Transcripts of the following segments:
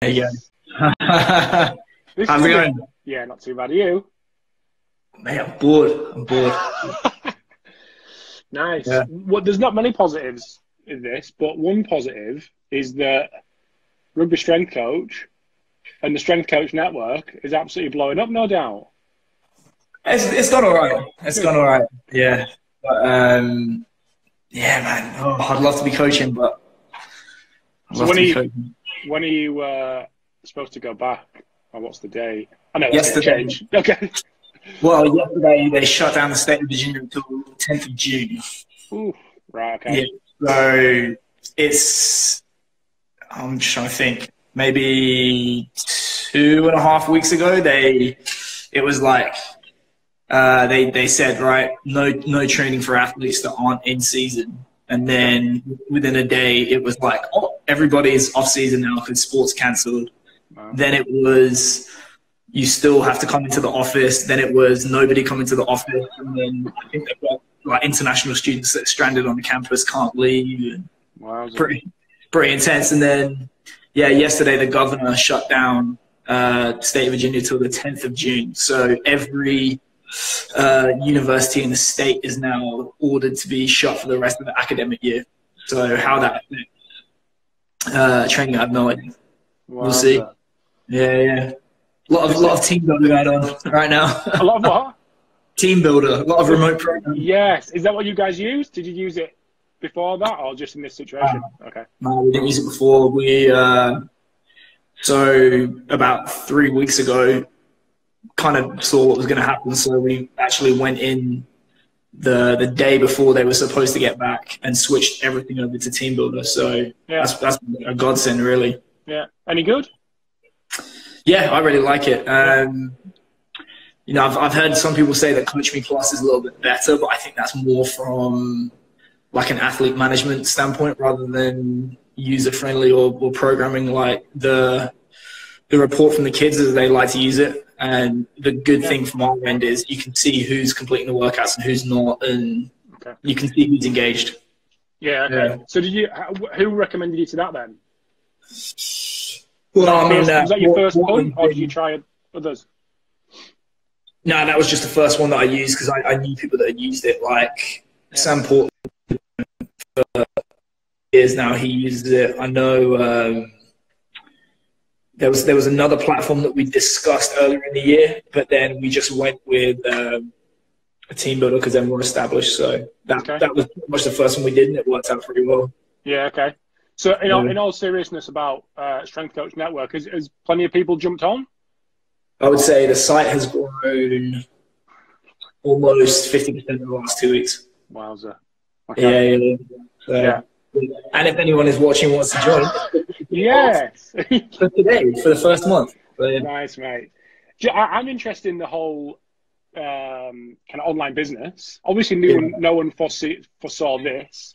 There you go. How's This it is a bit, going? yeah, not too bad. Are you? Mate, I'm bored. I'm bored. Nice. Yeah. Well, there's not many positives in this, but one positive is that rugby strength coach and the strength coach network is absolutely blowing up, no doubt. It's gone all right. It's Good. gone all right. Yeah. But yeah, man. Oh, I'd love to be coaching, but I'd So love when to are be you coaching. when are you supposed to go back? Or what's the date? I know that's going to Yesterday. change. Okay. Well, yesterday they shut down the state of Virginia until the 10th of June. Ooh, right. Yeah. Okay. So it's, I'm just trying to think, maybe 2.5 weeks ago, it was like, they said, right, no training for athletes that aren't in season. And then within a day, it was like, oh, everybody's off season now because sports cancelled. Wow. Then it was, you still have to come into the office. Then it was nobody coming to the office. And then I think they've got like international students that are stranded on the campus, can't leave. And Wow. pretty intense. And then, yeah, yesterday the governor shut down state of Virginia till the 10th of June. So every university in the state is now ordered to be shut for the rest of the academic year. So how that affects training, I have no idea. We'll see. Yeah. A lot of team builder going on right now. A lot of what? Team builder, a lot of remote programs. Yes. Is that what you guys used? Did you use it before that, or just in this situation? Okay. No, we didn't use it before. So about 3 weeks ago, kind of saw what was going to happen. So we actually went in the day before they were supposed to get back and switched everything over to Team Builder. So Yeah. that's a godsend, really. Yeah. Any good? Yeah, I really like it. You know, I've heard some people say that Coach Me Plus is a little bit better, but I think that's more from like an athlete management standpoint rather than user friendly or programming. Like the report from the kids is they like to use it, and the good thing from our end is you can see who's completing the workouts and who's not, and you can see who's engaged. Yeah. Okay. Yeah. So who recommended you to that then? Well, I mean, Was that your first one, or did you try others? No, that was just the first one that I used because I knew people that had used it. Like Sam Portman, for years now, he uses it. I know there was another platform that we discussed earlier in the year, but then we just went with a Team Builder because they're more established. So that was pretty much the first one we did, and it worked out pretty well. Yeah. Okay. So in all seriousness about Strength Coach Network, has plenty of people jumped on? I would say the site has grown almost 50% in the last 2 weeks. Wowza. Okay. Yeah. So, and if anyone is watching wants to join, yes. for today, for the first month. Nice, mate. I'm interested in the whole kind of online business. Obviously, no one foresaw this,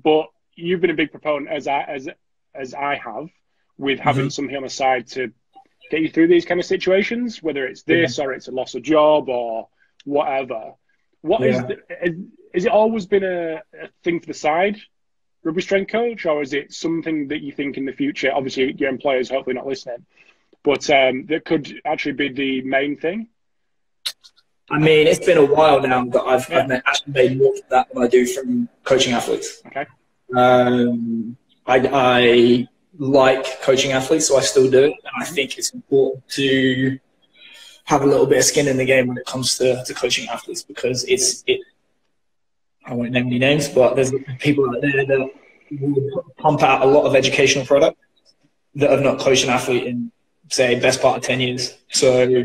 but you've been a big proponent, as I have, with having something on the side to get you through these kind of situations, whether it's this or it's a loss of job or whatever. Is it always been a thing for the side, rugby strength coach, or is it something that you think in the future, obviously your employer's hopefully not listening, but that could actually be the main thing? I mean, it's been a while now that I've actually made more of that than I do from coaching athletes. Okay. I like coaching athletes, so I still do it. And I think it's important to have a little bit of skin in the game when it comes to coaching athletes, because I won't name any names, but there's people out there that will pump out a lot of educational product that have not coached an athlete in, say, best part of 10 years. So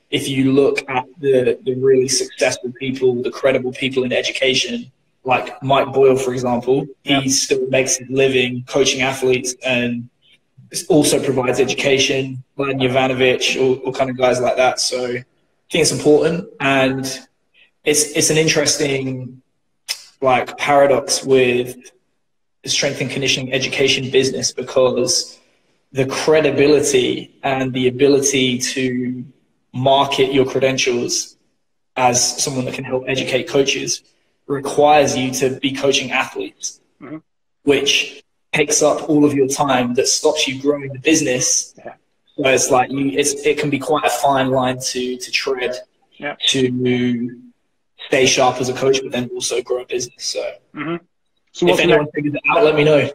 if you look at the really successful people, the credible people in education, like Mike Boyle, for example, he still makes his living coaching athletes and also provides education, like Jovanovic, all kind of guys like that. So I think it's important, and it's an interesting like paradox with the strength and conditioning education business, because the credibility and the ability to market your credentials as someone that can help educate coaches requires you to be coaching athletes, which takes up all of your time that stops you growing the business. Yeah. So it's like it can be quite a fine line to tread, Yeah. to stay sharp as a coach, but then also grow a business. So, so if anyone figures it out, let me know.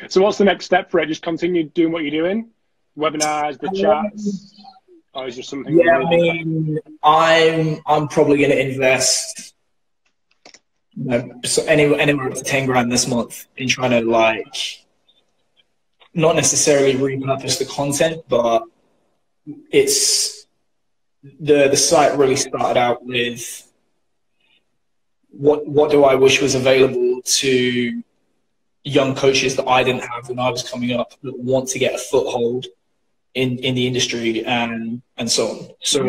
So what's the next step for it? Just continue doing what you're doing? Webinars, the chats? Or is there something? Yeah, I mean, I'm probably going to invest anywhere up to 10 grand this month in trying to, like, not necessarily repurpose the content, but it's the site really started out with what do I wish was available to young coaches that I didn't have when I was coming up that want to get a foothold in the industry and so on. So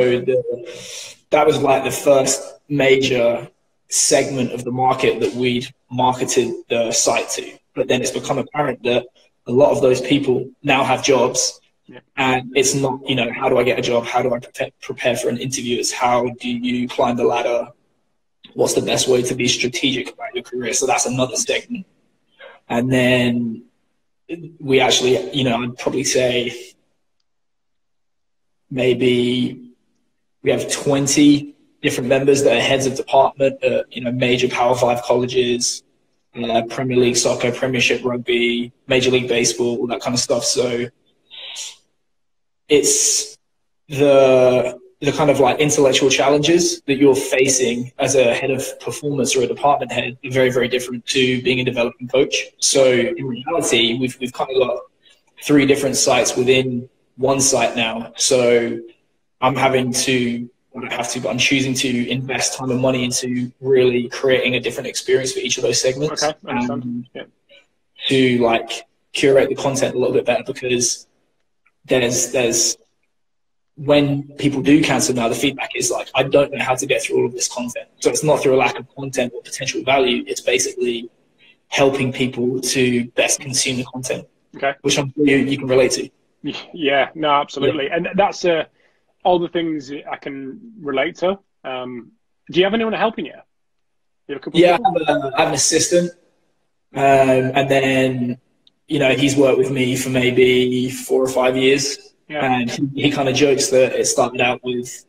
that was like the first major segment of the market that we'd marketed the site to. But then it's become apparent that a lot of those people now have jobs, and it's not, how do I get a job? How do I prepare for an interview? It's how do you climb the ladder? What's the best way to be strategic about your career? So that's another segment. And then we actually, I'd probably say maybe we have 20 different members that are heads of department at, major Power 5 colleges, Premier League soccer, Premiership rugby, Major League Baseball, all that kind of stuff. So it's the kind of like intellectual challenges that you're facing as a head of performance or a department head are very, very different to being a developing coach. So in reality, we've kind of got 3 different sites within one site now. So I'm having to, I don't have to, but I'm choosing to invest time and money into really creating a different experience for each of those segments. Okay, I understand. To like curate the content a little bit better, because there's when people do cancel now, the feedback is like, I don't know how to get through all of this content. So it's not through a lack of content or potential value. It's basically helping people to best consume the content, which I'm sure you can relate to. Yeah, no, absolutely. Yeah. And that's all the things I can relate to. Do you have anyone helping you? Yeah, I have an assistant. And then, he's worked with me for maybe 4 or 5 years. Yeah. And he kind of jokes that it started out with,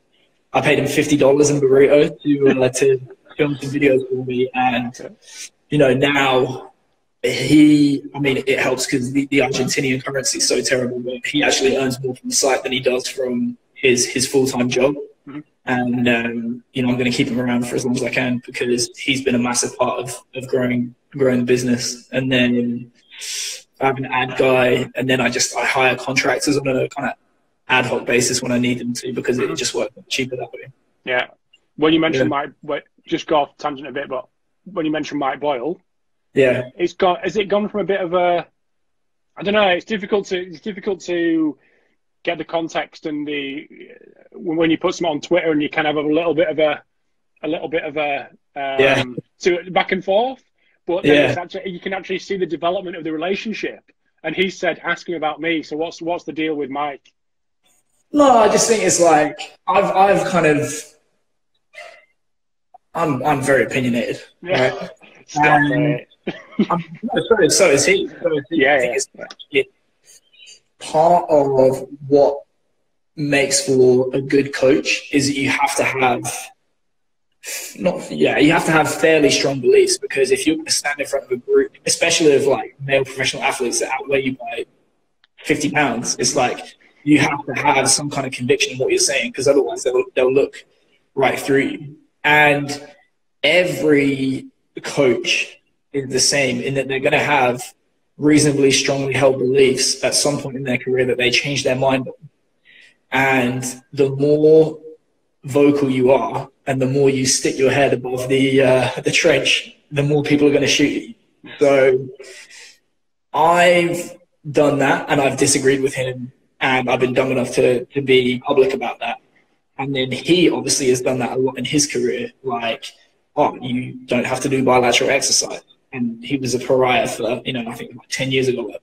I paid him $50 in burrito to film some videos for me. And, now it helps because the Argentinian currency is so terrible, but he actually earns more from the site than he does from his full-time job. And, I'm going to keep him around for as long as I can because he's been a massive part of growing the business. And then I have an ad guy, and then I hire contractors on a kind of ad hoc basis when I need them to, because it just works cheaper that way. Yeah. When you mentioned just go off tangent a bit, but when you mentioned Mike Boyle, has it gone from a bit of a, I don't know, it's difficult to get the context and when you put something on Twitter and you kind of have a little bit of a to back and forth. But then you can actually see the development of the relationship. And he said, asking about me. So what's the deal with Mike? No, I just think it's like I've kind of I'm very opinionated. Yeah. Right? Stop it. So is he. It's part of what makes for a good coach is that you have to have fairly strong beliefs, because if you're going to stand in front of a group, especially of like male professional athletes that outweigh you by 50 pounds, it's like you have to have some kind of conviction in what you're saying, because otherwise they'll look right through you. And every coach is the same in that they're going to have reasonably strongly held beliefs at some point in their career that they change their mind on. And the more vocal you are, and the more you stick your head above the trench, the more people are going to shoot you. So I've done that, and I've disagreed with him, and I've been dumb enough to be public about that. And then he obviously has done that a lot in his career, like, you don't have to do bilateral exercise. And he was a pariah for, I think like 10 years ago.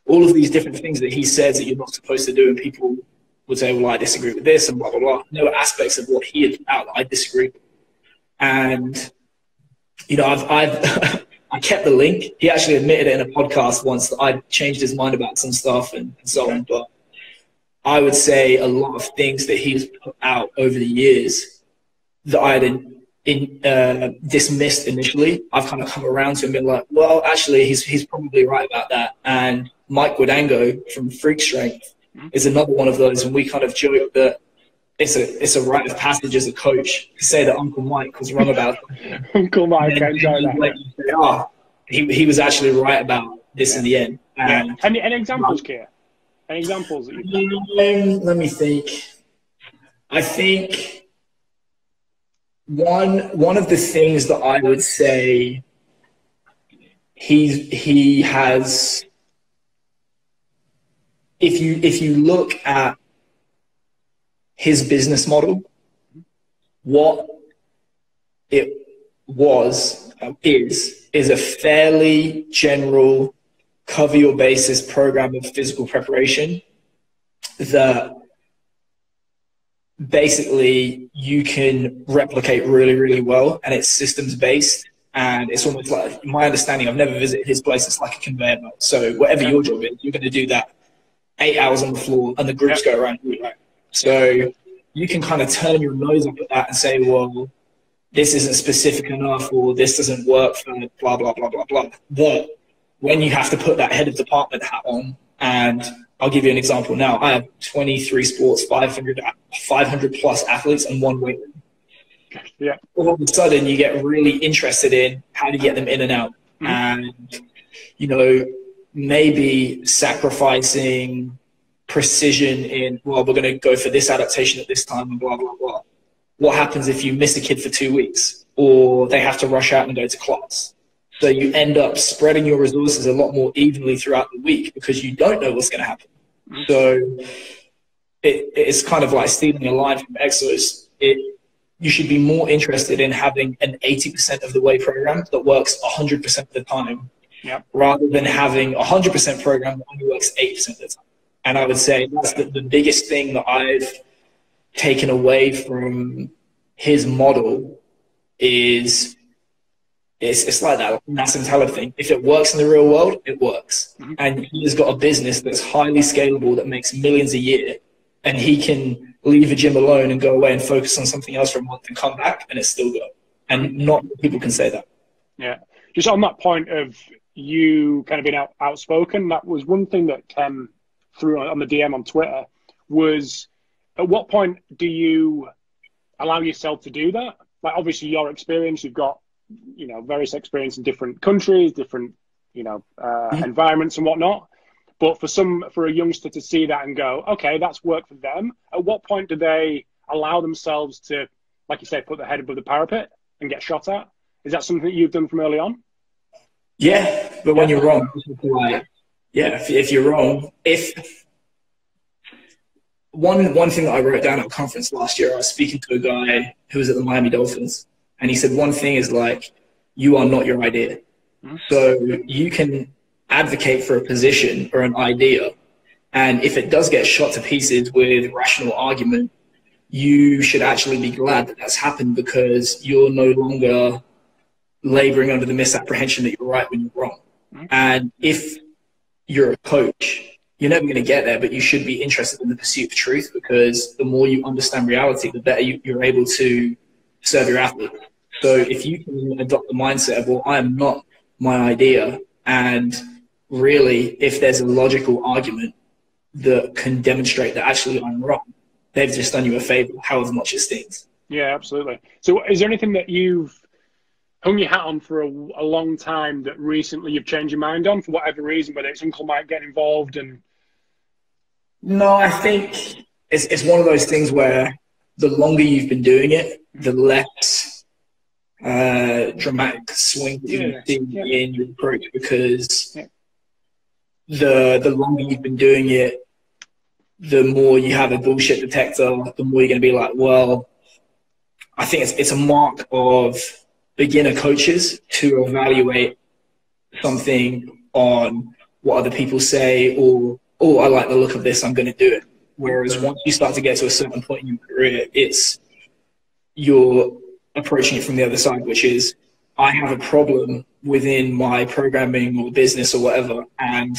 All of these different things that he says that you're not supposed to do, and people would say, well, I disagree with this and blah, blah, blah. There were aspects of what he had out that I disagreed with. And, I've I kept the link. He actually admitted it in a podcast once that I changed his mind about some stuff and so on. But I would say a lot of things that he's put out over the years that I had dismissed initially, I've kind of come around to and been like, well, actually, he's probably right about that. And Mike Guadango from Freak Strength is another one of those, and we kind of joke that it's a rite of passage as a coach to say that Uncle Mike was wrong about it. Uncle Mike, I enjoy that. He was actually right about this in the end. And any examples, Keir? Any examples that you've let me think. I think one of the things that I would say he has, if you look at his business model, what it is a fairly general cover your basis program of physical preparation that basically you can replicate really, really well, and it's systems based. And it's almost like, my understanding, I've never visited his place, it's like a conveyor belt. So whatever your job is, you're going to do that 8 hours on the floor, and the groups go around you, right? So you can kind of turn your nose up at that and say, well, this isn't specific enough, or this doesn't work for blah, blah, blah, blah, blah. But when you have to put that head of department hat on, and I'll give you an example now. I have 23 sports, 500 plus athletes, and one weight room. Yeah. All of a sudden, you get really interested in how to get them in and out. And, you know, maybe sacrificing precision in, well, we're going to go for this adaptation at this time and blah, blah, blah. What happens if you miss a kid for 2 weeks, or they have to rush out and go to class? So you end up spreading your resources a lot more evenly throughout the week because you don't know what's going to happen. So it's kind of like stealing a line from Exos. You should be more interested in having an 80% of the way program that works 100% of the time, rather than having a 100% program that only works 80% of the time. And I would say that's the biggest thing that I've taken away from his model is it's like that Nassim Taleb thing. If it works in the real world, it works. And he's got a business that's highly scalable that makes millions a year, and he can leave a gym alone and go away and focus on something else for a month and come back, and it's still good. And not many people can say that. Yeah. Just on that point of you kind of being outspoken, that was one thing that came through on the DM on Twitter was, at what point do you allow yourself to do that? Like, obviously your experience, you've got, you know, various experience in different countries, different, you know, environments and whatnot. But for a youngster to see that and go, okay, that's worked for them. At what point do they allow themselves to, like you say, put their head above the parapet and get shot at? Is that something that you've done from early on? Yeah, but when you're wrong, if you're wrong, one thing that I wrote down at a conference last year, I was speaking to a guy who was at the Miami Dolphins, and he said one thing is like, you are not your idea. So you can advocate for a position or an idea, and if it does get shot to pieces with rational argument, you should actually be glad that that's happened, because you're no longer laboring under the misapprehension that you're right when you're wrong. And if you're a coach, you're never going to get there, but you should be interested in the pursuit of truth, because the more you understand reality, the better you're able to serve your athlete. So if you can adopt the mindset of, well, I am not my idea, and really, if there's a logical argument that can demonstrate that actually I'm wrong, they've just done you a favor, however much it stings. Yeah, absolutely. So is there anything that you've hung your hat on for a long time that recently you've changed your mind on for whatever reason, whether it's Uncle Mike getting involved? And no, I think it's one of those things where the longer you've been doing it, the less dramatic swing you see in your approach, because the longer you've been doing it, the more you have a bullshit detector, the more you're going to be like, well, I think it's a mark of beginner coaches to evaluate something on what other people say, or, oh, I like the look of this, I'm going to do it. Whereas once you start to get to a certain point in your career, you're approaching it from the other side, which is, I have a problem within my programming or business or whatever, and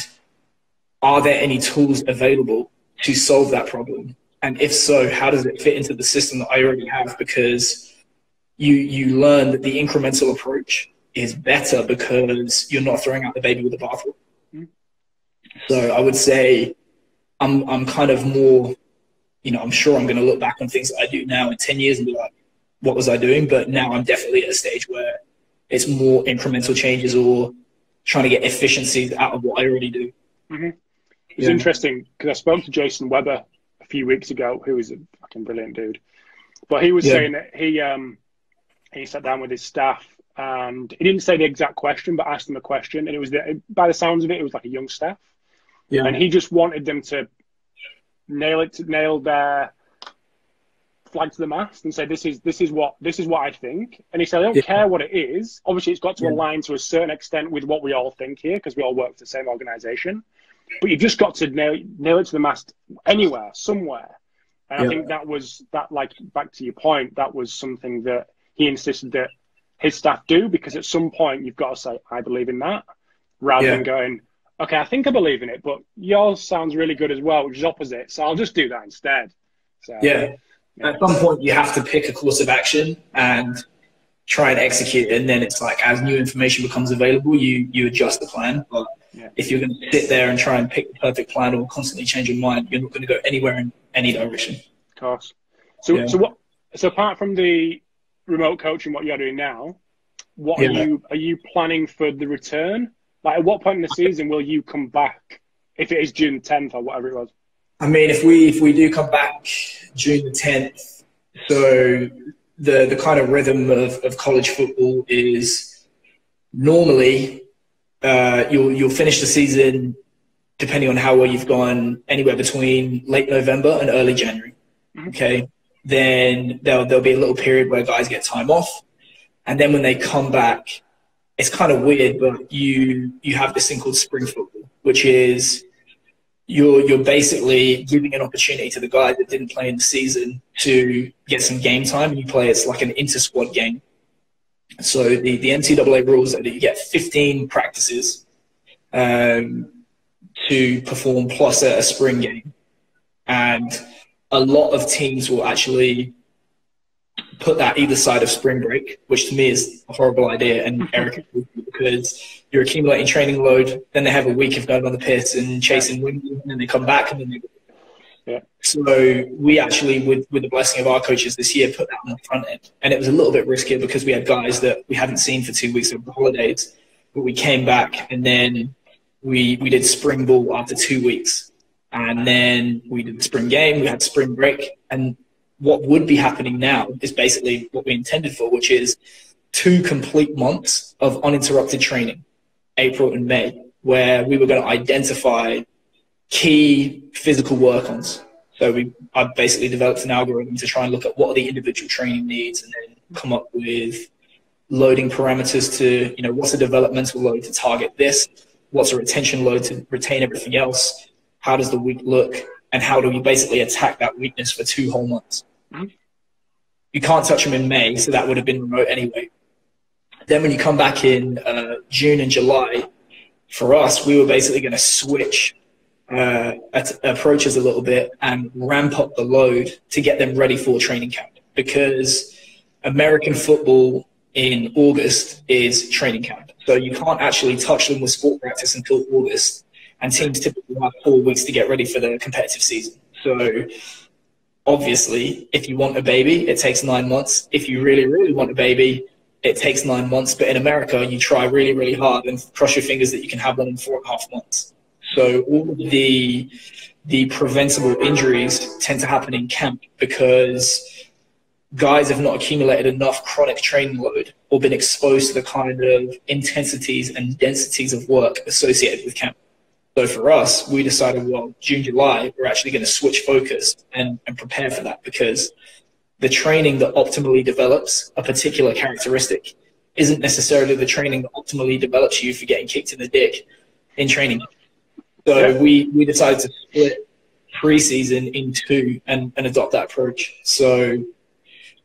are there any tools available to solve that problem? And if so, how does it fit into the system that I already have? Because you learn that the incremental approach is better because you're not throwing out the baby with the bathwater. So I would say I'm kind of more, I'm sure I'm going to look back on things that I do now in 10 years and be like, what was I doing? But now I'm definitely at a stage where it's more incremental changes or trying to get efficiencies out of what I already do. Mm-hmm. It's interesting because I spoke to Jason Webber a few weeks ago, who is a fucking brilliant dude. But he was saying that he sat down with his staff and he didn't say the exact question, but asked them a question. And it was, by the sounds of it, it was like a young staff. Yeah. And he just wanted them to nail their flag to the mast and say, this is what I think. And he said, I don't care what it is. Obviously, it's got to align to a certain extent with what we all think here because we all work for the same organization. But you've just got to nail it to the mast anywhere, somewhere. And I think that, like, back to your point, that was something that he insisted that his staff do, because at some point you've got to say, I believe in that, rather than going, okay, I think I believe in it, but yours sounds really good as well, which is opposite. So I'll just do that instead. So, At some point you have to pick a course of action and try and execute it. And then it's like, as new information becomes available, you adjust the plan. But if you're going to sit there and try and pick the perfect plan or constantly change your mind, you're not going to go anywhere in any direction. Of course. So apart from the remote coaching, what you're doing now, what are you planning for the return? Like, at what point in the season will you come back, if it is June 10th or whatever it was? I mean, if we do come back June the 10th, so the kind of rhythm of college football is normally you'll finish the season, depending on how well you've gone, anywhere between late November and early January. Okay, then there'll be a little period where guys get time off, and then when they come back, it's kind of weird, but you have this thing called spring football, which is you're basically giving an opportunity to the guys that didn't play in the season to get some game time, and you play it's like an inter-squad game. So the NCAA rules are that you get 15 practices to perform plus a spring game, and a lot of teams will actually put that either side of spring break, which to me is a horrible idea and arrogant, because you're accumulating training load. Then they have a week of going on the piss and chasing wins, and then they come back and then they So we actually, with the blessing of our coaches this year, put that on the front end. And it was a little bit riskier because we had guys that we hadn't seen for 2 weeks over the holidays, but we came back and then we did spring ball after 2 weeks. And then we did the spring game, we had spring break, and what would be happening now is basically what we intended for, which is 2 complete months of uninterrupted training, April and May, where we were going to identify key physical work-ons. So I basically developed an algorithm to try and look at what are the individual training needs and then come up with loading parameters to, what's a developmental load to target this, what's a retention load to retain everything else, how does the week look, and how do we basically attack that weakness for 2 whole months. You can't touch them in May, so that would have been remote anyway. Then when you come back in June and July, for us, we were basically going to switch approaches a little bit and ramp up the load to get them ready for training camp, because American football in August is training camp. So you can't actually touch them with sport practice until August, and teams typically have 4 weeks to get ready for the competitive season. So obviously, if you want a baby, it takes 9 months. If you really, really want a baby, it takes 9 months. But in America, you try really, really hard and cross your fingers that you can have one in 4.5 months. So all of the preventable injuries tend to happen in camp because guys have not accumulated enough chronic training load or been exposed to the kind of intensities and densities of work associated with camp. So for us, we decided, well, June, July, we're actually going to switch focus and prepare for that, because the training that optimally develops a particular characteristic isn't necessarily the training that optimally develops you for getting kicked in the dick in training. So we decided to split preseason in 2 and adopt that approach. So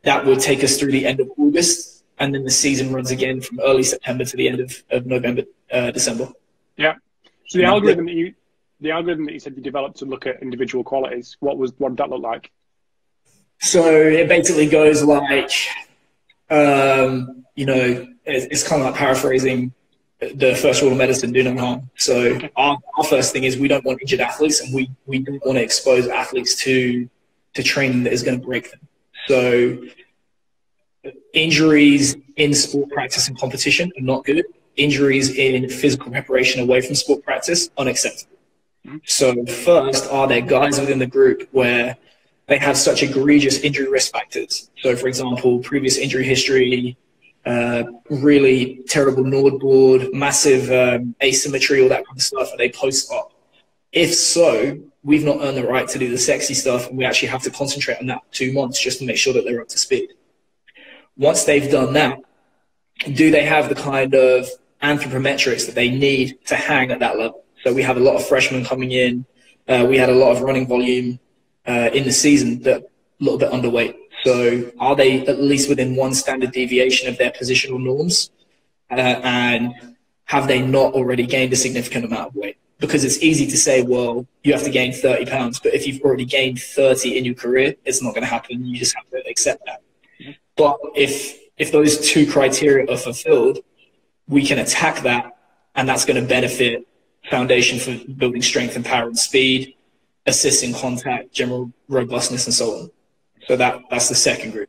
that would take us through the end of August. and then the season runs again from early September to the end of November, December. Yeah. So the algorithm that you said you developed to look at individual qualities, what did that look like? So it basically goes like, it's kind of like paraphrasing the first rule of medicine: do no harm. So our first thing is we don't want injured athletes, and we don't want to expose athletes to training that is going to break them. So injuries in sport practice and competition are not good. Injuries in physical preparation away from sport practice, unacceptable. So first, are there guys within the group where they have such egregious injury risk factors? So, for example, previous injury history, really terrible Nord board, massive asymmetry, all that kind of stuff. Are they post-op? If so, we've not earned the right to do the sexy stuff, and we actually have to concentrate on that 2 months just to make sure that they're up to speed. Once they've done that, do they have the kind of anthropometrics that they need to hang at that level? So we have a lot of freshmen coming in. We had a lot of running volume in the season that a little bit underweight. So are they at least within one standard deviation of their positional norms? And have they not already gained a significant amount of weight? Because it's easy to say, well, you have to gain 30 pounds, but if you've already gained 30 in your career, it's not going to happen. You just have to accept that. But if those two criteria are fulfilled, we can attack that, and that's going to benefit foundation for building strength and power and speed, assisting contact, general robustness, and so on. So that's the second group.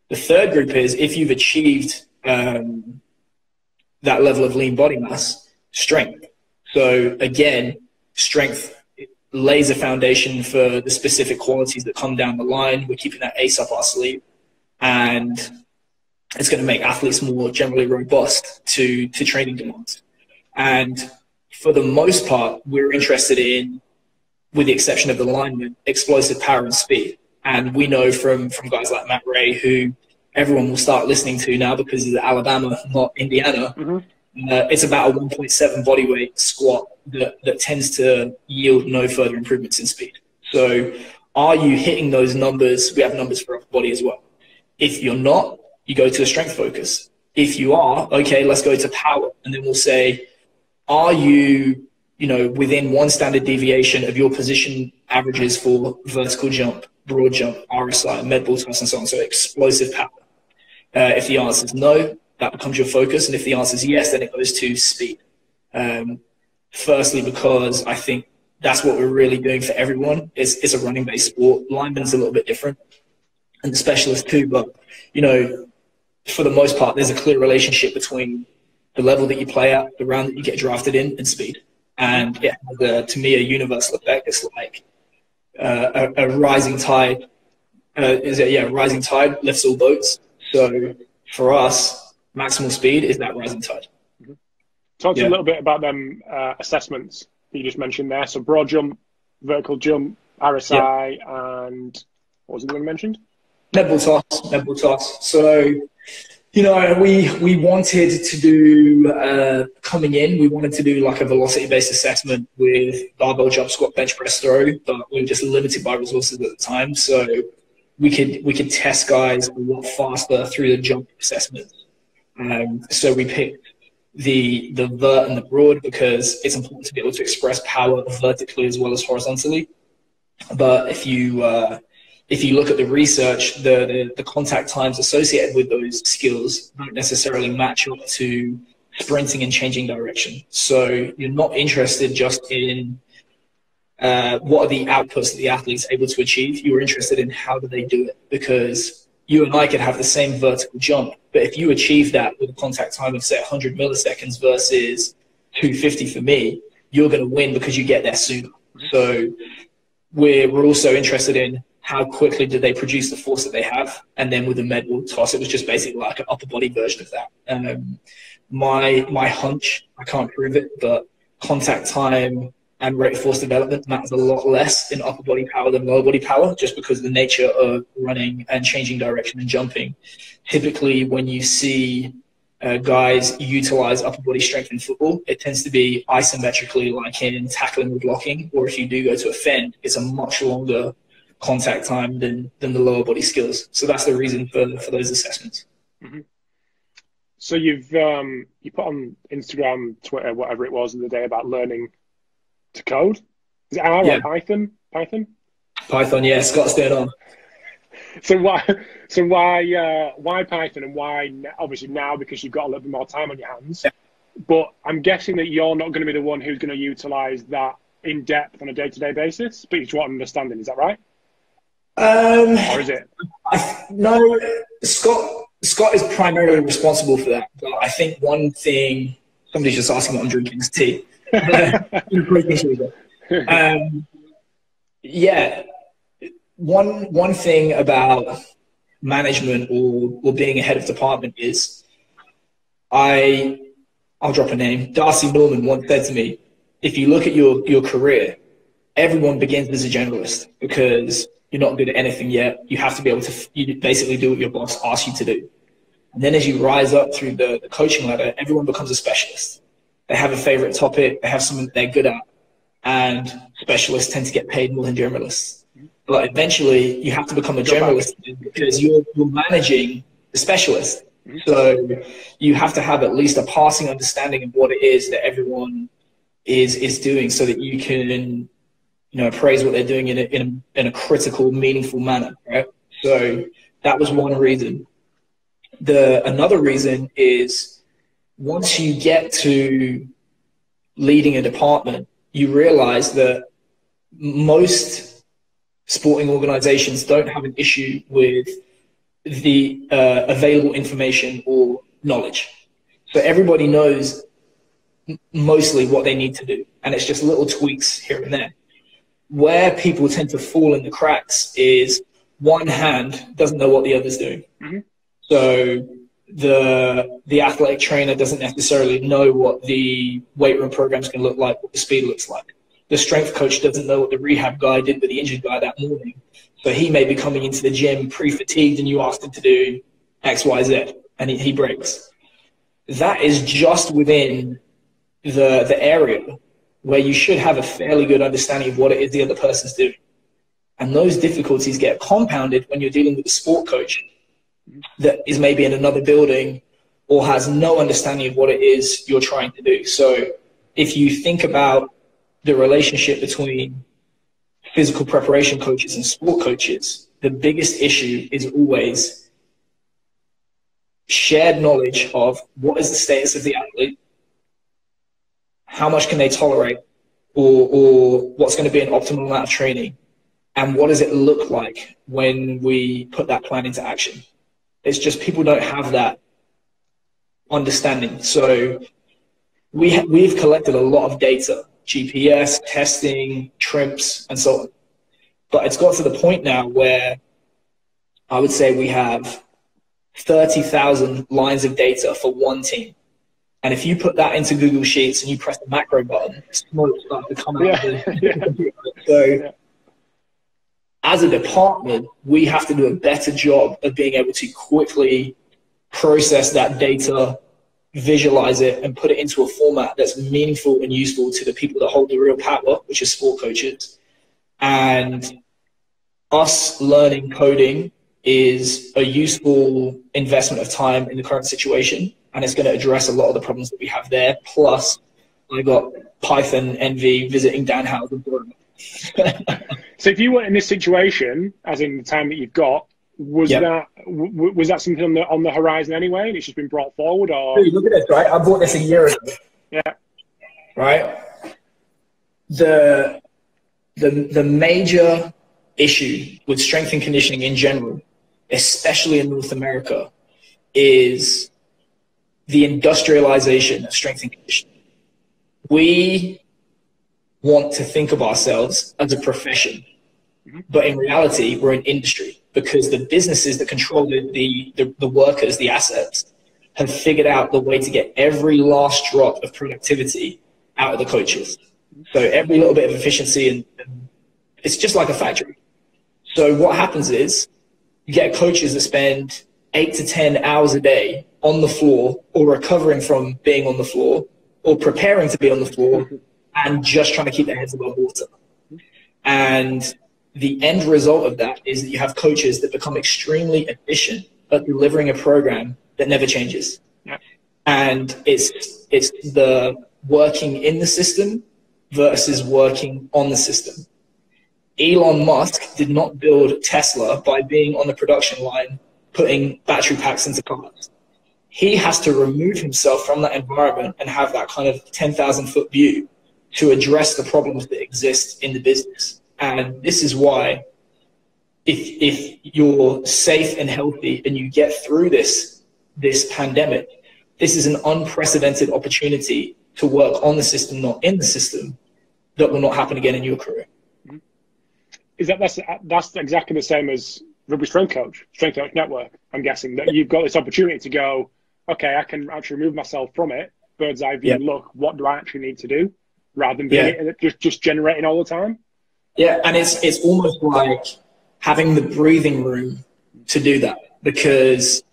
The third group is if you've achieved that level of lean body mass, strength. So again, strength lays a foundation for the specific qualities that come down the line. We're keeping that ace up our sleeve, and it's going to make athletes more generally robust to training demands. And for the most part, we're interested in, with the exception of the linemen, explosive power and speed. And we know from guys like Matt Ray, who everyone will start listening to now because he's at Alabama, not Indiana. It's about a 1.7 body weight squat that tends to yield no further improvements in speed. So are you hitting those numbers? We have numbers for upper body as well. If you're not, you go to a strength focus. If you are, okay, let's go to power. And then we'll say, are you, within one standard deviation of your position averages for vertical jump, broad jump, RSI, med ball toss, and so on, so explosive power? If the answer is no, that becomes your focus. And if the answer is yes, then it goes to speed. Firstly, because I think that's what we're really doing for everyone. It's a running-based sport. Linemen's a little bit different, and the specialist too. But, for the most part, there's a clear relationship between the level that you play at, the round that you get drafted in, and speed. And it has, to me, a universal effect. It's like a rising tide. Rising tide lifts all boats. So for us, maximal speed is that rising tide. Talk to you a little bit about them assessments that you just mentioned there. So broad jump, vertical jump, RSI, and what was the one you mentioned? Med ball toss. So, we wanted to do, coming in, we wanted to do like a velocity-based assessment with barbell jump, squat, bench press, throw, but we were just limited by resources at the time. So we could test guys a lot faster through the jump assessment. So we picked the vert and the broad because it's important to be able to express power vertically as well as horizontally. But if you look at the research, the contact times associated with those skills don't necessarily match up to sprinting and changing direction. So you're not interested just in what are the outputs that the athlete's able to achieve. You're interested in how do they do it, because you and I could have the same vertical jump, but if you achieve that with a contact time of, say, 100 milliseconds versus 250 for me, you're going to win because you get there sooner. So we're also interested in how quickly do they produce the force that they have. And then with the med ball toss, it was just basically like an upper body version of that. My hunch, I can't prove it, but contact time and rate of force development matters a lot less in upper body power than lower body power, just because of the nature of running and changing direction and jumping. Typically, when you see guys utilize upper body strength in football, it tends to be isometrically, like in tackling or blocking, or if you do go to offend, it's a much longer contact time than the lower body skills. So that's the reason for those assessments. Mm-hmm. So you've you put on Instagram, Twitter, whatever it was the other day about learning to code. Is it R Yeah, or Python? Python? Python. Yeah, Scott's doing on. So why Python and why obviously now because you've got a little bit more time on your hands. But I'm guessing that you're not going to be the one who's going to utilize that in depth on a day-to-day basis. But you just want understanding. Is that right? Or is it? No, Scott is primarily responsible for that. But I think one thing, somebody's just asking what I'm drinking, is tea. Yeah, one thing about management or being a head of department is I'll drop a name. Darcy Norman once said to me, if you look at your career, everyone begins as a generalist because you're not good at anything yet. You have to be able to you basically do what your boss asks you to do. And then as you rise up through the coaching ladder, everyone becomes a specialist. They have a favorite topic. They have something that they're good at. And specialists tend to get paid more than generalists. But eventually, you have to become a generalist because you're managing the specialist. So you have to have at least a passing understanding of what it is that everyone is doing so that you can, appraise what they're doing in a critical, meaningful manner, right? So that was one reason. Another reason is once you get to leading a department, you realize that most sporting organizations don't have an issue with the available information or knowledge. So everybody knows mostly what they need to do, and it's just little tweaks here and there. Where people tend to fall in the cracks is one hand doesn't know what the other's doing. Mm-hmm. So the athletic trainer doesn't necessarily know what the weight room program is going to look like, what the speed looks like. The strength coach doesn't know what the rehab guy did with the injured guy that morning. So he may be coming into the gym pre-fatigued and you asked him to do X, Y, Z, and he breaks. That is just within the area where you should have a fairly good understanding of what it is the other person's doing. And those difficulties get compounded when you're dealing with a sport coach that is maybe in another building or has no understanding of what it is you're trying to do. So if you think about the relationship between physical preparation coaches and sport coaches, the biggest issue is always shared knowledge of what is the status of the athlete, how much can they tolerate, or what's going to be an optimal amount of training, and what does it look like when we put that plan into action. It's just people don't have that understanding. So we've collected a lot of data, GPS, testing, TRIMPs, and so on. But it's got to the point now where I would say we have 30,000 lines of data for one team. And if you put that into Google Sheets and you press the macro button, smoke starts to come out of the computer. So as a department, we have to do a better job of being able to quickly process that data, visualize it, and put it into a format that's meaningful and useful to the people that hold the real power, which is sport coaches. And us learning coding is a useful investment of time in the current situation, and it's going to address a lot of the problems that we have there. Plus, I got Python envy visiting Dan Howard. So if you were in this situation, as in the time that you've got, was that something on the horizon anyway, and it's just been brought forward? Or dude, look at this, right? I bought this a year ago. Yeah. Right. The major issue with strength and conditioning in general, especially in North America, is the industrialization of strength and conditioning. We want to think of ourselves as a profession, but in reality, we're an industry because the businesses that control the workers, the assets, have figured out the way to get every last drop of productivity out of the coaches. So every little bit of efficiency, and it's just like a factory. So what happens is you get coaches that spend 8 to 10 hours a day on the floor or recovering from being on the floor or preparing to be on the floor and just trying to keep their heads above water. And the end result of that is that you have coaches that become extremely efficient at delivering a program that never changes. Yeah. And it's the working in the system versus working on the system. Elon Musk did not build Tesla by being on the production line, putting battery packs into cars. He has to remove himself from that environment and have that kind of 10,000-foot view to address the problems that exist in the business. And this is why if you're safe and healthy and you get through this pandemic, this is an unprecedented opportunity to work on the system, not in the system, that will not happen again in your career. That's exactly the same as Rugby Strength Coach Network. I'm guessing that you've got this opportunity to go, okay, I can actually remove myself from it, bird's eye view, look, what do I actually need to do, rather than being just generating all the time. Yeah, and it's almost like having the breathing room to do that, because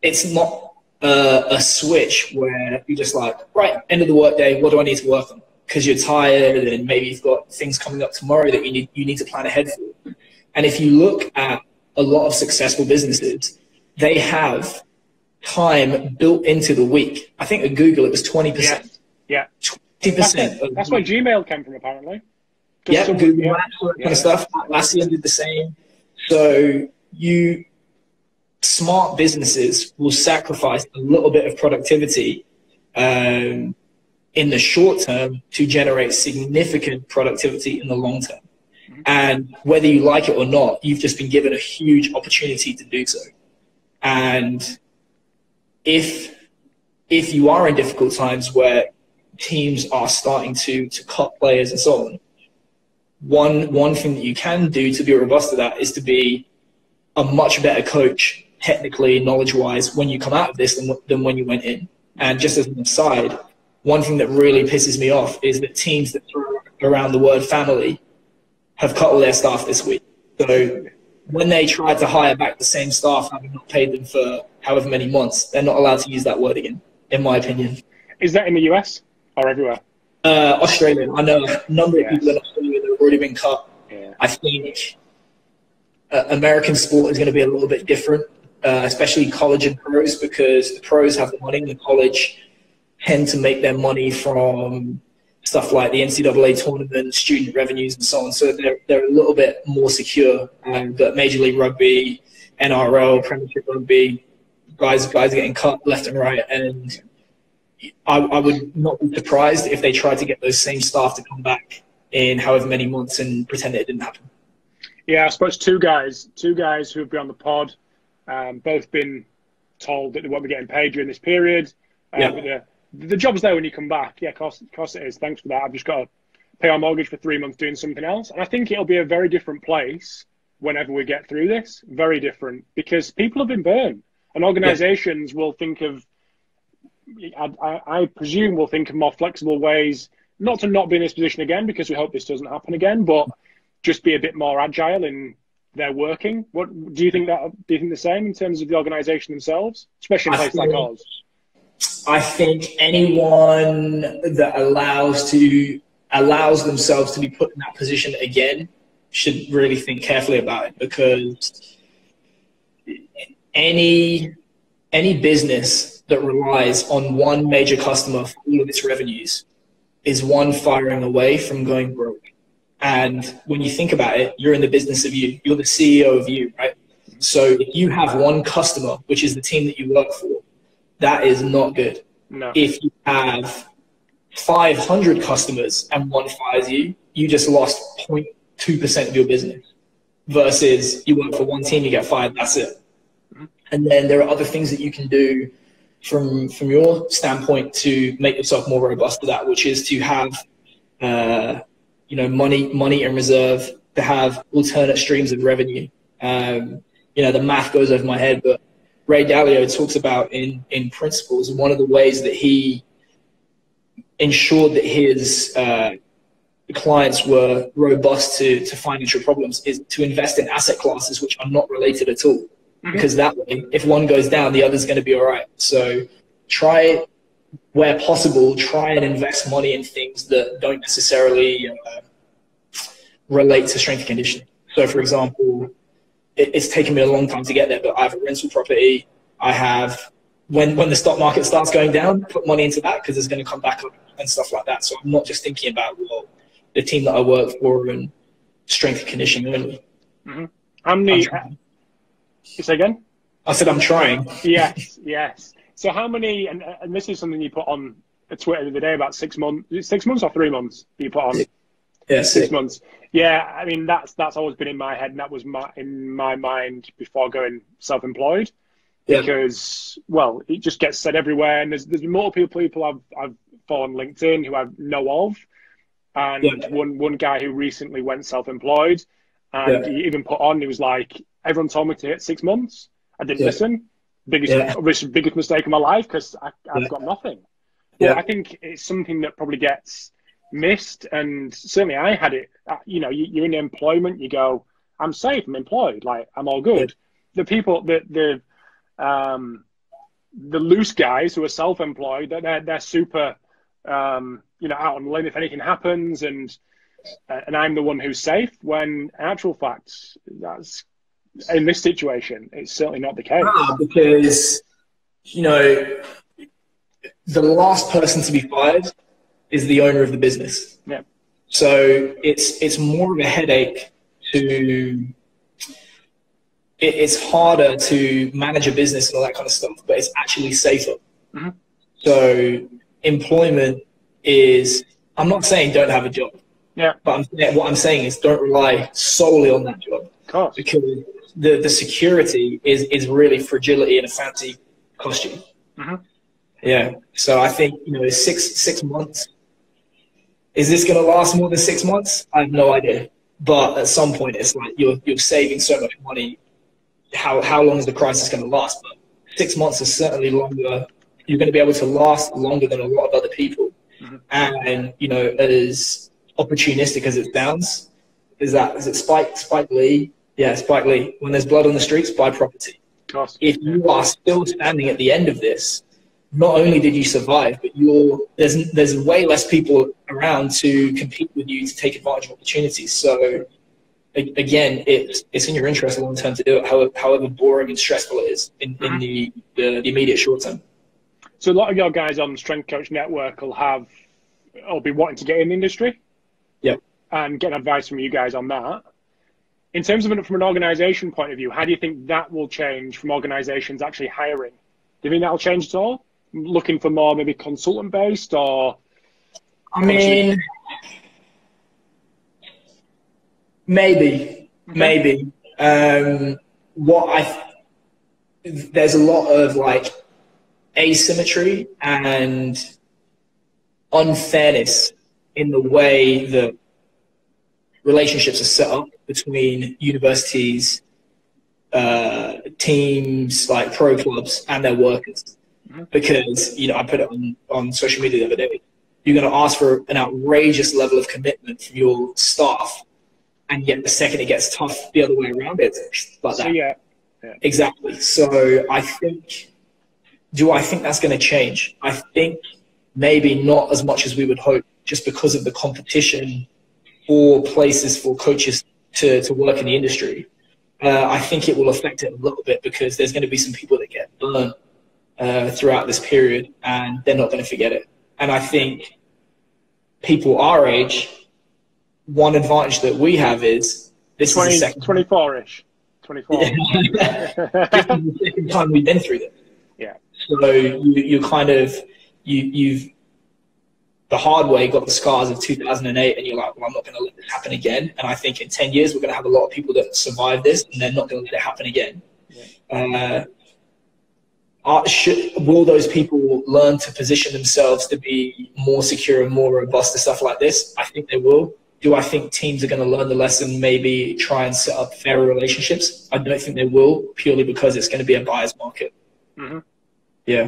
it's not a switch where you're just like, right, end of the workday, what do I need to work on? Because you're tired and maybe you've got things coming up tomorrow that you need to plan ahead for. And if you look at a lot of successful businesses, they have time built into the week. I think at Google it was 20%. Yeah. 20%. That's where Gmail came from, apparently. Yeah, Google Maps, all that kind of stuff. Atlassian did the same. So smart businesses will sacrifice a little bit of productivity in the short term to generate significant productivity in the long term. And whether you like it or not, you've just been given a huge opportunity to do so. And if you are in difficult times where teams are starting to cut players and so on, one thing that you can do to be robust to that is to be a much better coach, technically, knowledge-wise, when you come out of this than when you went in. And just as an aside, one thing that really pisses me off is that teams that throw around the word family have cut all their staff this week. So when they try to hire back the same staff, having not paid them for however many months, they're not allowed to use that word again, in my opinion. Is that in the US or everywhere? Australia. I know a number of people in Australia that have already been cut. Yeah. I think American sport is going to be a little bit different, especially college and pros, because the pros have the money and the college tend to make their money from stuff like the NCAA tournament, student revenues, and so on. So they're a little bit more secure. But Major League Rugby, NRL, Premiership Rugby, guys are getting cut left and right. And I would not be surprised if they tried to get those same staff to come back in however many months and pretend it didn't happen. Yeah, I suppose two guys who have been on the pod, both been told that they won't be getting paid during this period. The job's there when you come back. Yeah, of course it is. Thanks for that. I've just got to pay our mortgage for 3 months doing something else. And I think it'll be a very different place whenever we get through this. Very different, because people have been burned. And organisations will think of, I presume, will think of more flexible ways, not to not be in this position again, because we hope this doesn't happen again, but just be a bit more agile in their working. What do you think the same in terms of the organisation themselves, especially in a place like ours? I think anyone that allows themselves to be put in that position again should really think carefully about it, because any business that relies on one major customer for all of its revenues is one firing away from going broke. And when you think about it, you're in the business of you. You're the CEO of you, right? So if you have one customer, which is the team that you work for, that is not good. No. If you have 500 customers and one fires you, you just lost 0.2% of your business. Versus you work for one team, you get fired, that's it. And then there are other things that you can do from your standpoint to make yourself more robust to that, which is to have money in reserve, to have alternate streams of revenue. The math goes over my head, but Ray Dalio talks about in Principles, one of the ways that he ensured that his clients were robust to financial problems is to invest in asset classes which are not related at all. Because that way, if one goes down, the other's going to be all right. So where possible, try and invest money in things that don't necessarily relate to strength and conditioning. So, for example, it's taken me a long time to get there, but I have a rental property. I have when the stock market starts going down, put money into that because it's going to come back up and stuff like that. So I'm not just thinking about, well, the team that I work for and strength and conditioning only. Mm-hmm. How many? You say again? I said I'm trying. Yes, yes. So how many? And this is something you put on Twitter the other day about 6 months. Is it 6 months or 3 months? You put on. Yeah, 6 months. Yeah, I mean that's always been in my head, and that was in my mind before going self-employed. Yeah. Because, well, it just gets said everywhere, and there's multiple people I've followed on LinkedIn who I know of, and one guy who recently went self-employed, and he even put on, he was like, everyone told me to hit 6 months. I didn't listen. Biggest mistake of my life because I've got nothing. But I think it's something that probably gets missed, and certainly I had it. You know, you're in employment, you go, I'm safe, I'm employed, like I'm all good. The people the loose guys who are self-employed, they're super, you know, out on the limb if anything happens, and I'm the one who's safe. When in actual fact, that's in this situation, it's certainly not the case. Because, you know, the last person to be fired is the owner of the business. Yeah. So it's more of a headache to. It's harder to manage a business and all that kind of stuff, but it's actually safer. Mm-hmm. So employment is, I'm not saying don't have a job. Yeah. But what I'm saying is don't rely solely on that job. Of course. Because the security is really fragility in a fancy costume. Mm-hmm. Yeah. So I think, you know, six months. Is this going to last more than 6 months? I have no idea. But at some point, it's like you're saving so much money. How long is the crisis going to last? But 6 months is certainly longer. You're going to be able to last longer than a lot of other people. Mm-hmm. And, you know, as opportunistic as it sounds, is it Spike Lee? Yeah, Spike Lee. When there's blood on the streets, buy property. of course. If you are still standing at the end of this, not only did you survive, but there's way less people around to compete with you to take advantage of opportunities. So again, it's in your interest long term to do it, however boring and stressful it is in the immediate short term. So a lot of your guys on Strength Coach Network will be wanting to get in the industry. Yeah. And get advice from you guys on that. In terms of from an organisation point of view, how do you think that will change from organisations actually hiring? Do you think that will change at all? Looking for more maybe consultant based, or? I mean, maybe. There's a lot of like asymmetry and unfairness in the way that relationships are set up between universities, teams like pro clubs and their workers. Because, you know, I put it on social media the other day, you're going to ask for an outrageous level of commitment from your staff, and yet the second it gets tough the other way around, it's like that. So, yeah. Exactly. So I think that's going to change? I think maybe not as much as we would hope, just because of the competition for places for coaches to work in the industry. I think it will affect it a little bit because there's going to be some people that get burnt throughout this period, and they're not going to forget it. And I think people our age, one advantage that we have is this 20, is the second 24-ish. 24. This is the second time we've been through this. Yeah. So you've the hard way got the scars of 2008, and you're like, well, I'm not going to let this happen again. And I think in 10 years, we're going to have a lot of people that survive this, and they're not going to let it happen again. Yeah. Will those people learn to position themselves to be more secure and more robust to stuff like this? I think they will. Do I think teams are going to learn the lesson, maybe try and set up fairer relationships? I don't think they will, purely because it's going to be a buyer's market. Mm-hmm. Yeah.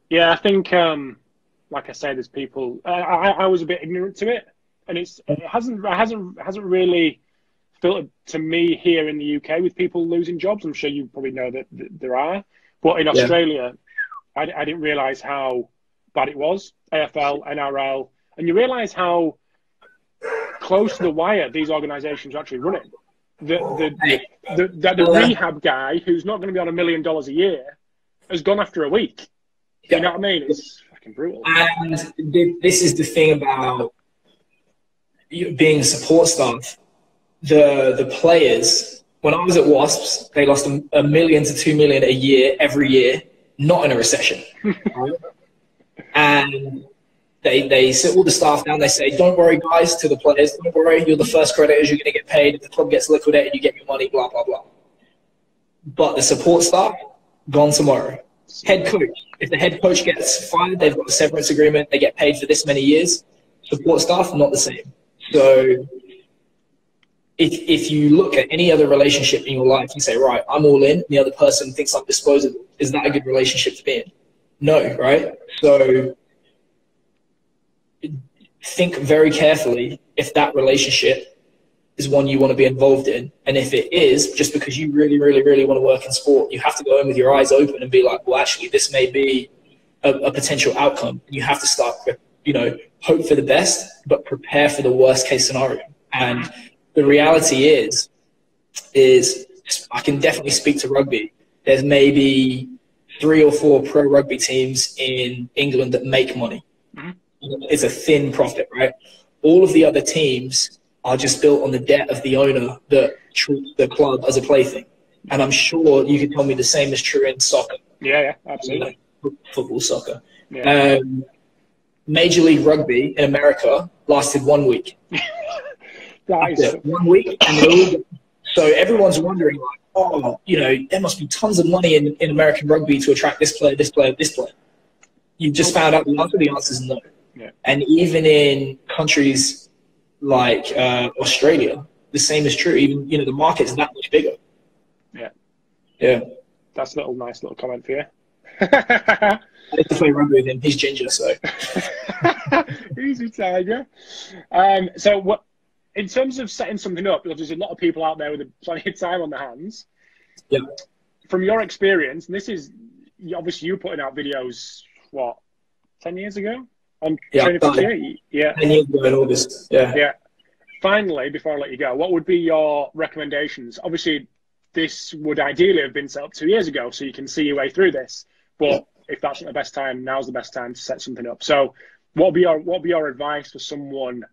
Yeah, I think, like I say, there's people. I was a bit ignorant to it, and it hasn't really filtered to me here in the UK with people losing jobs. I'm sure you probably know that there are. But in Australia, I didn't realise how bad it was. AFL, NRL, and you realise how close to the wire these organisations are actually running. The rehab guy who's not going to be on $1 million a year has gone after a week. Yeah. You know what I mean? It's fucking brutal. And this is the thing about being support staff. The players, when I was at Wasps, they lost $1 million to $2 million a year, every year, not in a recession. Right? And they sit all the staff down. They say, don't worry, guys, to the players. Don't worry, you're the first creditors. You're going to get paid. If the club gets liquidated, you get your money, blah, blah, blah. But the support staff, gone tomorrow. Head coach, if the head coach gets fired, they've got a severance agreement. They get paid for this many years. Support staff, not the same. So if you look at any other relationship in your life, you say, right, I'm all in, and the other person thinks I'm disposable. Is that a good relationship to be in? No, right? So think very carefully if that relationship is one you want to be involved in. And if it is, just because you really, really, really want to work in sport, you have to go in with your eyes open and be like, well, actually, this may be a potential outcome. You have to start, hope for the best, but prepare for the worst case scenario. And the reality is I can definitely speak to rugby. There's maybe 3 or 4 pro rugby teams in England that make money. Mm-hmm. It's a thin profit, right? All of the other teams are just built on the debt of the owner that treats the club as a plaything. And I'm sure you could tell me the same is true in soccer. Yeah, absolutely. Football, soccer. Yeah. Major League Rugby in America lasted 1 week. That is 1 week. And so everyone's wondering, like, oh, there must be tons of money in American rugby to attract this player, this player, this player. You just found out the answer. The answer is no. Yeah. And even in countries like Australia, the same is true. Even the market's that much bigger. Yeah. That's a nice little comment for you. I need to play rugby with him. He's ginger, so easy tiger. So what? In terms of setting something up, because there's a lot of people out there with plenty of time on their hands. Yeah. From your experience, and this is obviously you putting out videos. What? 10 years ago? On Training for Keir? Yeah. 10 years ago in August. Yeah. Yeah. Finally, before I let you go, what would be your recommendations? Obviously, this would ideally have been set up 2 years ago, so you can see your way through this. But if that's not the best time, now's the best time to set something up. So, what would be your advice for someone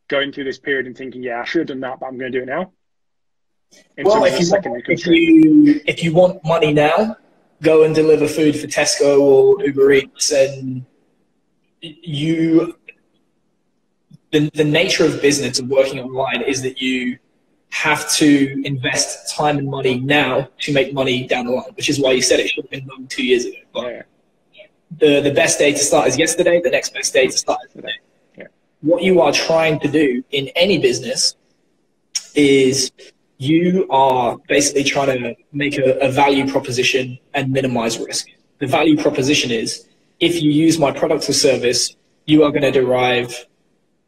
going through this period and thinking, yeah, I should have done that, but I'm going to do it now? Well, if you want money now, go and deliver food for Tesco or Uber Eats, and the nature of business and working online is that you have to invest time and money now to make money down the line, which is why you said it should have been done 2 years ago. But the best day to start is yesterday. The next best day to start is today. Yeah. What you are trying to do in any business is you are basically trying to make a value proposition and minimize risk. The value proposition is, if you use my product or service, you are going to derive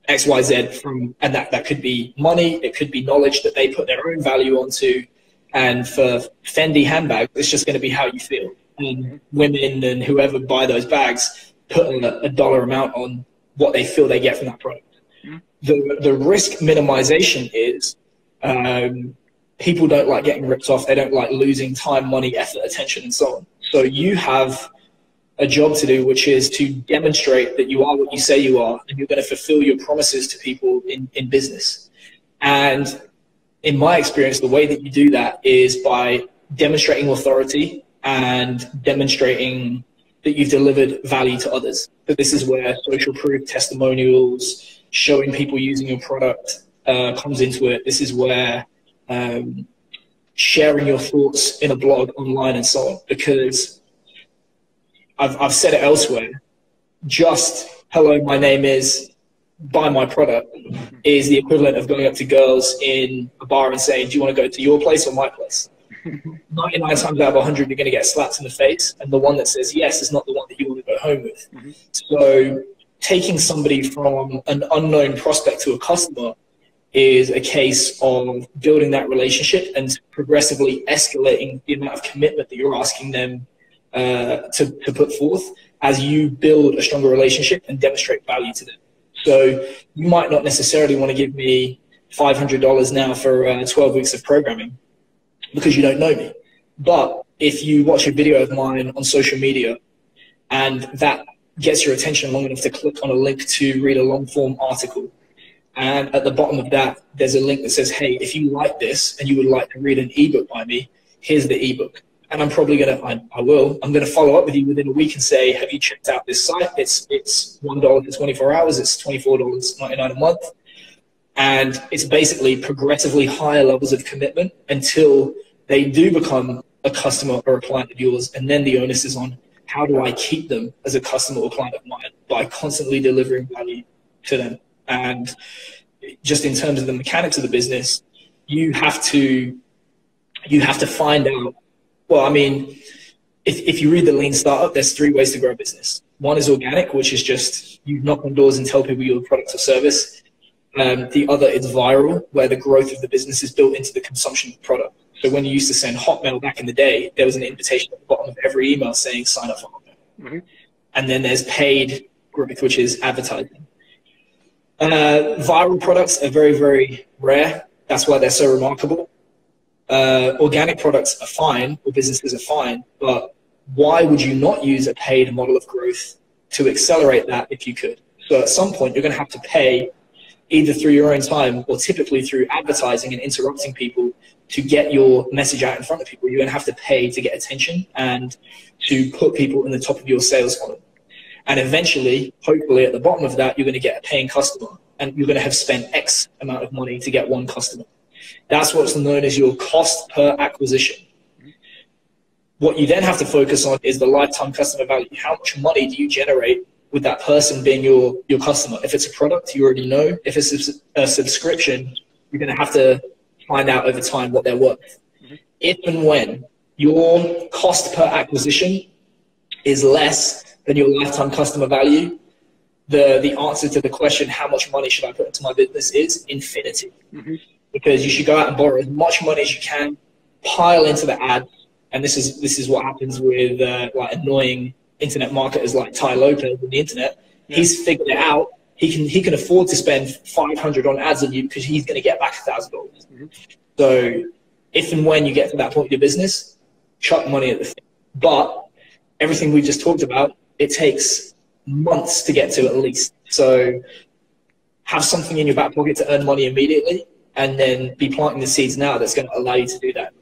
X, Y, Z from, and that could be money, it could be knowledge that they put their own value onto. And for Fendi handbags, it's just going to be how you feel. And women and whoever buy those bags put a dollar amount on what they feel they get from that product. The risk minimization is, people don't like getting ripped off. They don't like losing time, money, effort, attention, and so on. So you have a job to do, which is to demonstrate that you are what you say you are, and you're going to fulfill your promises to people in business. And in my experience, the way that you do that is by demonstrating authority and demonstrating that you've delivered value to others. So this is where social proof, testimonials, showing people using your product comes into it. This is where sharing your thoughts in a blog online and so on, because I've said it elsewhere, just hello, my name is, buy my product is the equivalent of going up to girls in a bar and saying, do you want to go to your place or my place? 99 times out of 100, you're going to get slapped in the face, and the one that says yes is not the one that you want to go home with. So taking somebody from an unknown prospect to a customer is a case of building that relationship and progressively escalating the amount of commitment that you're asking them to put forth as you build a stronger relationship and demonstrate value to them. So you might not necessarily want to give me $500 now for 12 weeks of programming because you don't know me. But if you watch a video of mine on social media and that gets your attention long enough to click on a link to read a long form article, and at the bottom of that, there's a link that says, hey, if you like this and you would like to read an ebook by me, here's the ebook. And I'm probably going to, I'm going to follow up with you within a week and say, have you checked out this site? It's $1 for 24 hours. It's $24.99 a month. And it's basically progressively higher levels of commitment until they do become a customer or a client of yours. And then the onus is on, how do I keep them as a customer or client of mine? By constantly delivering value to them. And just in terms of the mechanics of the business, you have to find out, well, I mean, if you read the Lean Startup, there's 3 ways to grow a business. One is organic, which is just you knock on doors and tell people your product or service. The other is viral, where the growth of the business is built into the consumption of the product. So when you used to send Hotmail back in the day, there was an invitation at the bottom of every email saying sign up for Hotmail. Mm-hmm. And then there's paid growth, which is advertising. Viral products are very, very rare. That's why they're so remarkable. Organic products are fine, or businesses are fine, but why would you not use a paid model of growth to accelerate that if you could? So at some point, you're going to have to pay either through your own time or typically through advertising and interrupting people to get your message out in front of people. You're going to have to pay to get attention and to put people in the top of your sales funnel. And eventually, hopefully at the bottom of that, you're going to get a paying customer and you're going to have spent X amount of money to get one customer. That's what's known as your cost per acquisition. What you then have to focus on is the lifetime customer value. How much money do you generate with that person being your customer? If it's a product, you already know. If it's a subscription, you're going to have to find out over time what they're worth. Mm-hmm. If and when your cost per acquisition is less than your lifetime customer value, the answer to the question, how much money should I put into my business, is infinity. Mm-hmm. Because you should go out and borrow as much money as you can, pile into the ad. And this is what happens with like annoying internet marketers like Ty Lopez on the internet. Yeah. He's figured it out. He can afford to spend $500 on ads on you because he's going to get back $1,000. Mm-hmm. So if and when you get to that point of your business, chuck money at the thing. But everything we just talked about, it takes months to get to at least. So have something in your back pocket to earn money immediately, and then be planting the seeds now that's going to allow you to do that.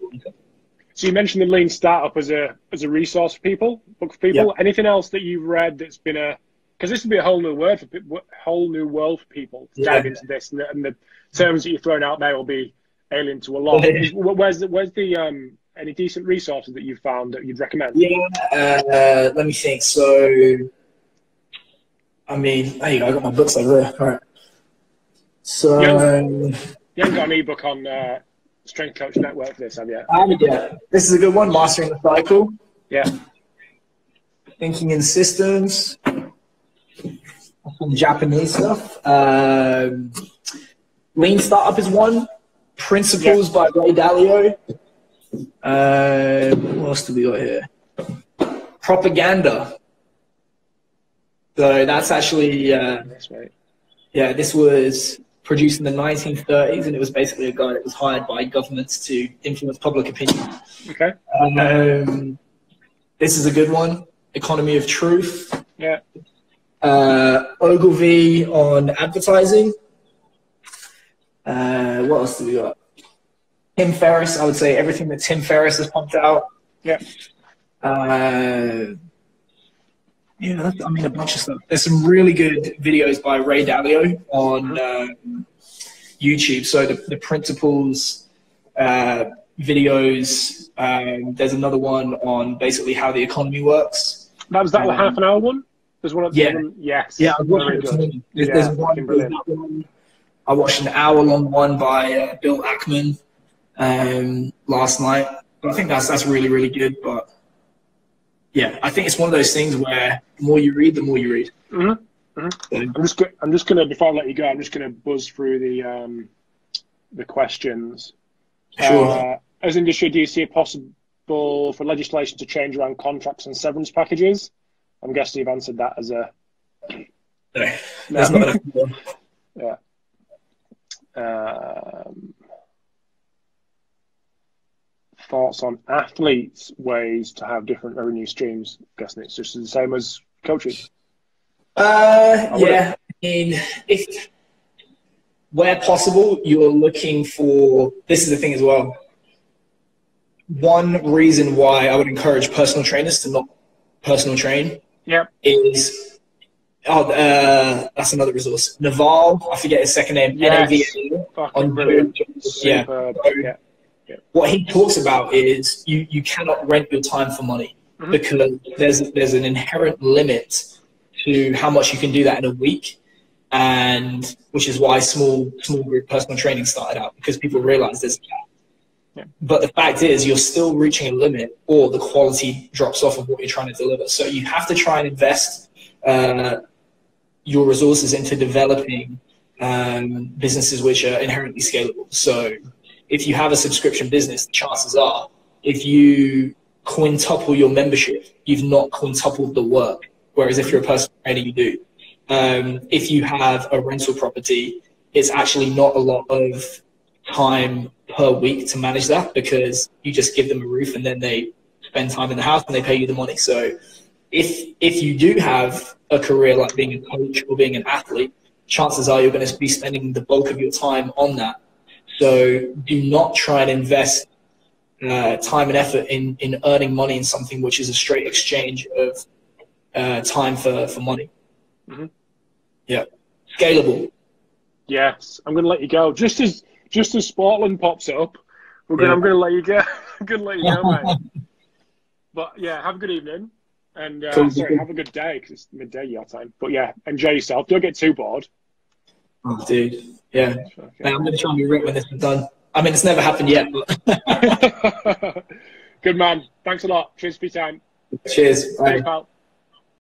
So you mentioned the Lean Startup as a resource for people, book for people. Yeah. Anything else that you've read that's been because this would be a whole new world for people to dive into this, and the terms that you're throwing out there will be alien to a lot. Where's the any decent resources that you've found that you'd recommend? Yeah, let me think. So, I mean, there you go. I got my books over there. All right. So you haven't got an ebook on Strength Coach Network for this, have you? I haven't yet. This is a good one. Mastering the Cycle. Yeah. Thinking in Systems. Some Japanese stuff. Lean Startup is one. Principles by Ray Dalio. What else do we got here? Propaganda. So that's actually, that's right. Yeah, this was produced in the 1930s, and it was basically a guy that was hired by governments to influence public opinion. Okay. This is a good one. Economy of Truth. Yeah. Ogilvy on advertising. What else do we got? Tim Ferriss, I would say everything that Tim Ferriss has pumped out. Yeah. Yeah, I mean, a bunch of stuff. There's some really good videos by Ray Dalio on YouTube. So the Principles videos. There's another one on basically how the economy works. That the half an hour one? There's one. Yes. Yeah, I watched there's one. I watched an hour-long one by Bill Ackman last night. But I think that's really, really good. But yeah, I think it's one of those things where the more you read, the more you read. Mm-hmm. Mm-hmm. I'm just gonna before I let you go, I'm just gonna buzz through the questions. Sure. As industry, do you see it possible for legislation to change around contracts and severance packages? I'm guessing you've answered that as a no. That's not enough. Yeah. thoughts on athletes' ways to have different revenue streams? I'm guessing it's just the same as coaching. Yeah. I mean, if where possible, you're looking for. This is the thing as well. One reason why I would encourage personal trainers to not personal train is that's another resource. Naval, I forget his second name. Yes. NAVA. Fucking brilliant. Superb. Yeah. What he talks about is you cannot rent your time for money because there's an inherent limit to how much you can do that in a week, and which is why small group personal training started out, because people realize there's a gap. Yeah. But the fact is, you're still reaching a limit, or the quality drops off of what you're trying to deliver. So you have to try and invest your resources into developing businesses which are inherently scalable. So if you have a subscription business, the chances are, if you quintuple your membership, you've not quintupled the work. Whereas if you're a personal trainer, you do. If you have a rental property, it's actually not a lot of time per week to manage that, because you just give them a roof and then they spend time in the house and they pay you the money. So if you do have a career like being a coach or being an athlete, chances are you're going to be spending the bulk of your time on that. So do not try and invest time and effort in earning money in something which is a straight exchange of time for money. Yeah. Scalable. Yes. I'm going to let you go. Just as Sportland pops up, I'm going to let you go. I'm going to let you go, mate. But yeah, have a good evening. And have a good day, because it's midday your time. But yeah, enjoy yourself. Don't get too bored. Oh, dude. Yeah. Okay. Man, I'm going to try and be ripped when this is done. I mean, it's never happened yet. But good man. Thanks a lot. Cheers for your time. Cheers. Bye. Thanks, pal.